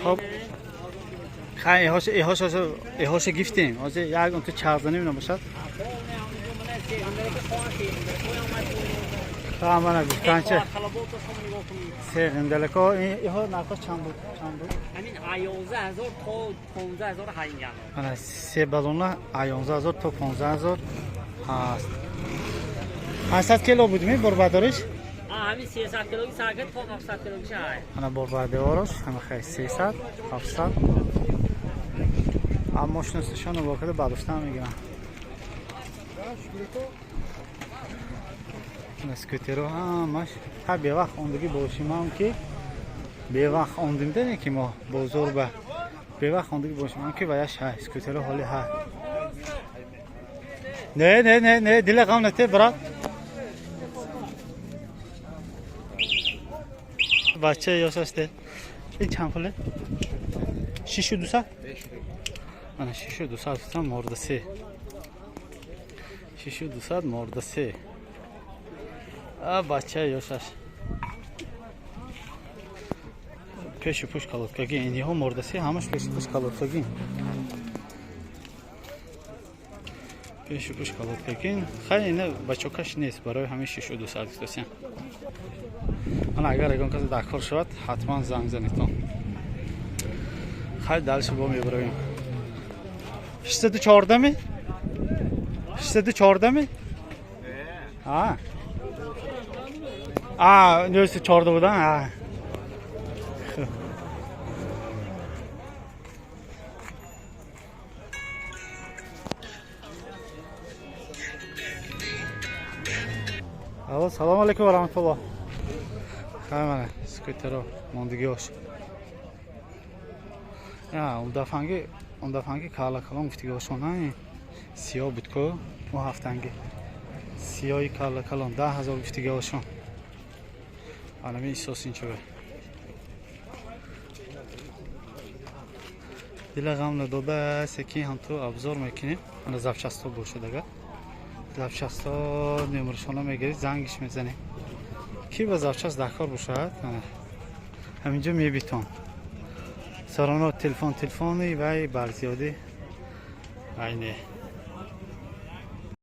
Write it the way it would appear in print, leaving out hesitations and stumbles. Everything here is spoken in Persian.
خب خیلی ایهاش گفتیم از یک اون تو 14 نباشد تمام گفتن چه سه هندلکا ایها نقاش چند بود همین 11000 تا 15000 هنگام انا سه بالون 11000 تا 15000 هست 800 کیلو بود می بربادرش همین 300 کیلویی ساکت تا 700 کیلویی شه انا بربادرش هم خیلی 300 700 اما شناسشون واقعا بالوستان میگیرن اسکوترها همش ها به وقت اوندگی باشیم هم که به وقت اوندیم دنی که ما بزرگ به وقت اوندگی باشیم هم که وایش ها اسکوترها حالی ها نه دل غم نته برات بچه یاساسته این چند پوله 6200 انا 6200 مورد 3 6200 مورد 3 بچه یاساس پیش پوش کالوتکاگی اینی ها مورد 3 همش پیش پوش کالوتکاگی پیش پوش کالوتکاگی خیلی نه بچوکش نیست برای همه 6200 است انا اگر اگه کسی دکار شود حتما زنگ زنید خیلی دلش با میبریم 614 می 614 می نیست 14 بودن سلام علیکم و رحمت الله خیلی منه سکوتر ماندگی هاش اون دفعه کالا کلام گفتگی هاشون سیاه بود که اون هفتنگی سیاهی کالا کلام 10,000 گفتگی هاشون علمی ایساس این چوه دیل غم ندو بس یکی هم تو ابزار میکنیم انا زفشستا باشه دیگه زفشستا نمرشون میگیری زنگش میزنی کی با زفشست دکار باشد همینجا میبیتون سرانا تلفنی و بر زیادی اینه